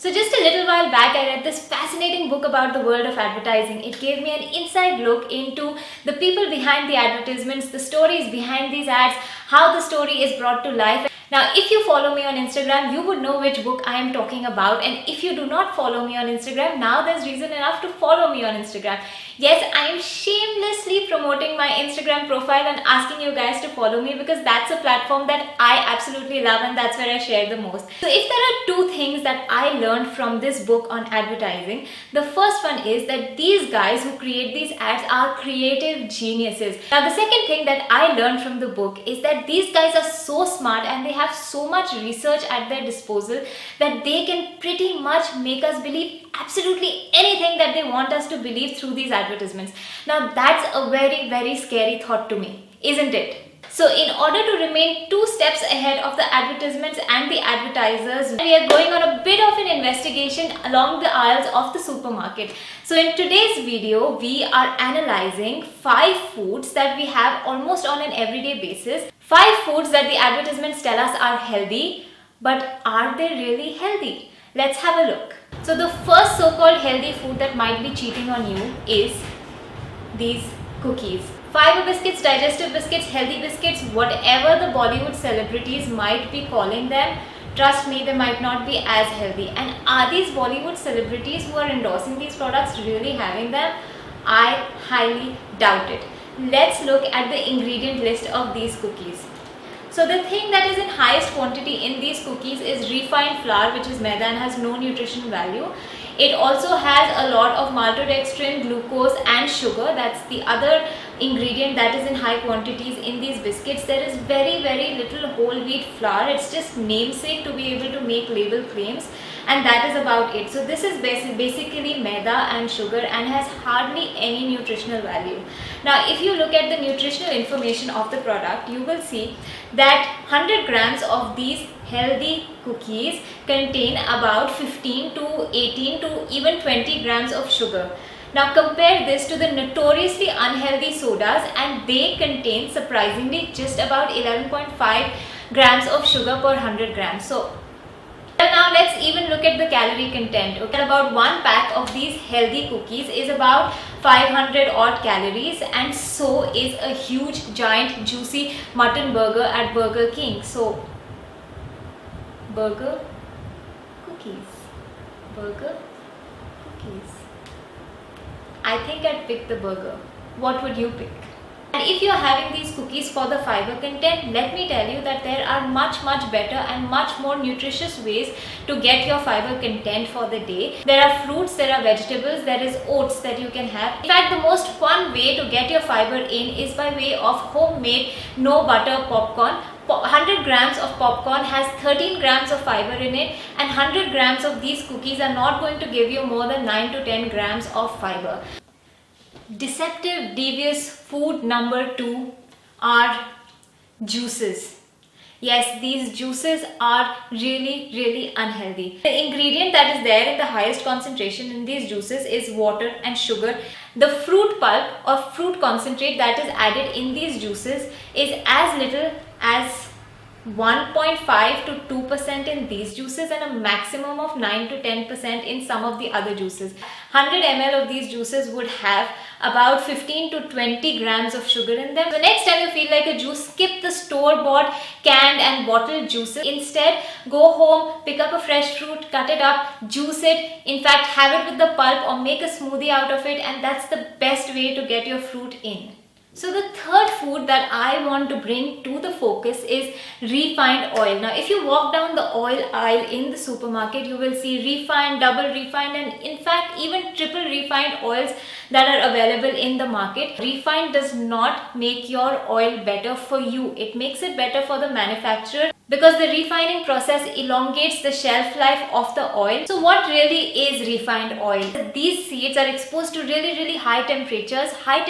So just a little while back, I read this fascinating book about the world of advertising. It gave me an inside look into the people behind the advertisements, the stories behind these ads, how the story is brought to life. Now, if you follow me on Instagram, you would know which book I am talking about. And if you do not follow me on Instagram, now there's reason enough to follow me on Instagram. Yes, I am shamelessly promoting my Instagram profile and asking you guys to follow me because that's a platform that I absolutely love and that's where I share the most. So if there are two things that I learned from this book on advertising, the first one is that these guys who create these ads are creative geniuses. Now, the second thing that I learned from the book is that these guys are so smart and they have so much research at their disposal that they can pretty much make us believe absolutely anything that they want us to believe through these advertisements. Now that's a very, very scary thought to me, isn't it? So in order to remain 2 steps ahead of the advertisements and the advertisers, we are going on a bit of an investigation along the aisles of the supermarket. So in today's video, we are analyzing 5 foods that we have almost on an everyday basis. 5 foods that the advertisements tell us are healthy, but are they really healthy? Let's have a look. So the first so-called healthy food that might be cheating on you is these cookies. Fiber biscuits, digestive biscuits, healthy biscuits, whatever the Bollywood celebrities might be calling them, trust me, they might not be as healthy. And are these Bollywood celebrities who are endorsing these products really having them? I highly doubt it. Let's look at the ingredient list of these cookies. So the thing that is in highest quantity in these cookies is refined flour, which is maida and has no nutritional value. It also has a lot of maltodextrin, glucose and sugar. That's the other ingredient that is in high quantities in these biscuits. There is very, very little whole wheat flour. It's just namesake to be able to make label claims, and that is about it. So this is basically maida and sugar and has hardly any nutritional value. Now if you look at the nutritional information of the product, you will see that 100 grams of these healthy cookies contain about 15 to 18 to even 20 grams of sugar. Now compare this to the notoriously unhealthy sodas, and they contain surprisingly just about 11.5 grams of sugar per 100 grams. So now let's even look at the calorie content. Okay, about 1 pack of these healthy cookies is about 500 odd calories, and so is a huge giant juicy mutton burger at Burger King. So burger, cookies, burger, cookies. I think I'd pick the burger. What would you pick? And if you're having these cookies for the fiber content, let me tell you that there are much better and much more nutritious ways to get your fiber content for the day. There are fruits, there are vegetables, there is oats that you can have. In fact, the most fun way to get your fiber in is by way of homemade no butter popcorn. 100 grams of popcorn has 13 grams of fiber in it, and 100 grams of these cookies are not going to give you more than 9 to 10 grams of fiber. Deceptive, devious food number 2 are juices. Yes, these juices are really unhealthy. The ingredient that is there in the highest concentration in these juices is water and sugar. The fruit pulp or fruit concentrate that is added in these juices is as little as 1.5 to 2% in these juices and a maximum of 9 to 10% in some of the other juices. 100 ml of these juices would have about 15 to 20 grams of sugar in them. So next time you feel like a juice, skip the store-bought canned and bottled juices. Instead, go home, pick up a fresh fruit, cut it up, juice it. In fact, have it with the pulp or make a smoothie out of it, and that's the best way to get your fruit in. So the third food that I want to bring to the focus is refined oil. Now if you walk down the oil aisle in the supermarket, you will see refined, double refined, and in fact even triple refined oils that are available in the market. Refined does not make your oil better for you. It makes it better for the manufacturer, because the refining process elongates the shelf life of the oil. So what really is refined oil? These seeds are exposed to really high temperatures, high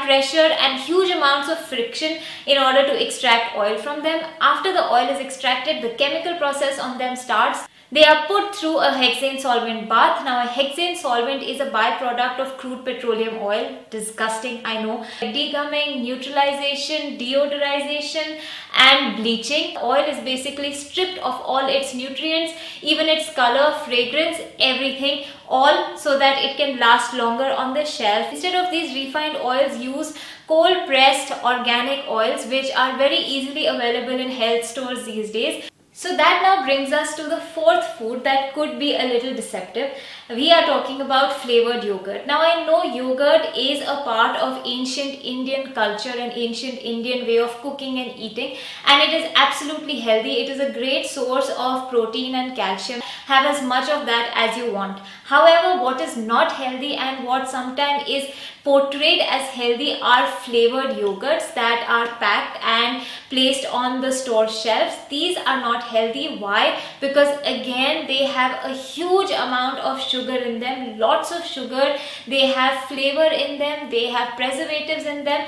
pressure and huge amounts of friction in order to extract oil from them. After the oil is extracted, the chemical process on them starts. They are put through a hexane solvent bath. Now, a hexane solvent is a byproduct of crude petroleum oil. Disgusting, I know. Degumming, neutralization, deodorization, and bleaching. Oil is basically stripped of all its nutrients, even its color, fragrance, everything, all so that it can last longer on the shelf. Instead of these refined oils, use cold pressed organic oils, which are very easily available in health stores these days. So that now brings us to the fourth food that could be a little deceptive. We are talking about flavored yogurt. Now, I know yogurt is a part of ancient Indian culture and ancient Indian way of cooking and eating, and it is absolutely healthy. It is a great source of protein and calcium. Have as much of that as you want. However, what is not healthy and what sometimes is portrayed as healthy are flavored yogurts that are packed and placed on the store shelves. These are not healthy. Why? Because again, they have a huge amount of sugar in them, lots of sugar. They have flavor in them, they have preservatives in them.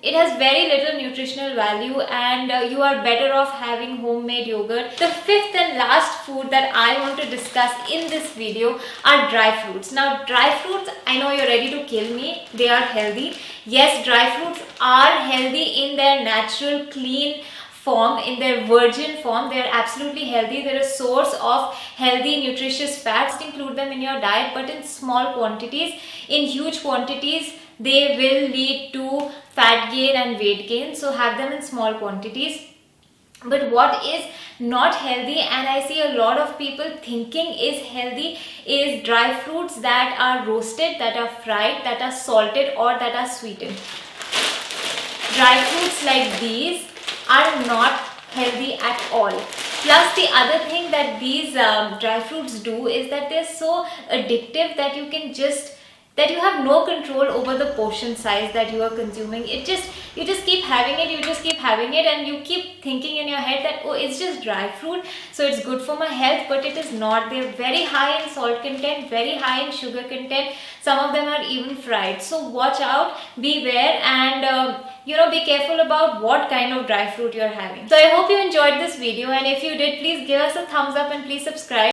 It has very little nutritional value, and you are better off having homemade yogurt. The fifth and last food that I want to discuss in this video are dry fruits. Now, dry fruits, I know you're ready to kill me. They are healthy. Yes, dry fruits are healthy in their natural, clean form, in their virgin form. They are absolutely healthy. They're a source of healthy, nutritious fats. Include them in your diet, but in small quantities. In huge quantities, they will lead to fat gain and weight gain. So have them in small quantities. But what is not healthy, and I see a lot of people thinking is healthy, is dry fruits that are roasted, that are fried, that are salted, or that are sweetened. Dry fruits like these are not healthy at all. Plus, the other thing that these dry fruits do is that they're so addictive that you have no control over the portion size that you are consuming. You just keep having it, and you keep thinking in your head that, oh, it's just dry fruit, so it's good for my health, but it is not. They're very high in salt content, very high in sugar content. Some of them are even fried. So watch out, beware, and be careful about what kind of dry fruit you're having. So I hope you enjoyed this video, and if you did, please give us a thumbs up and please subscribe.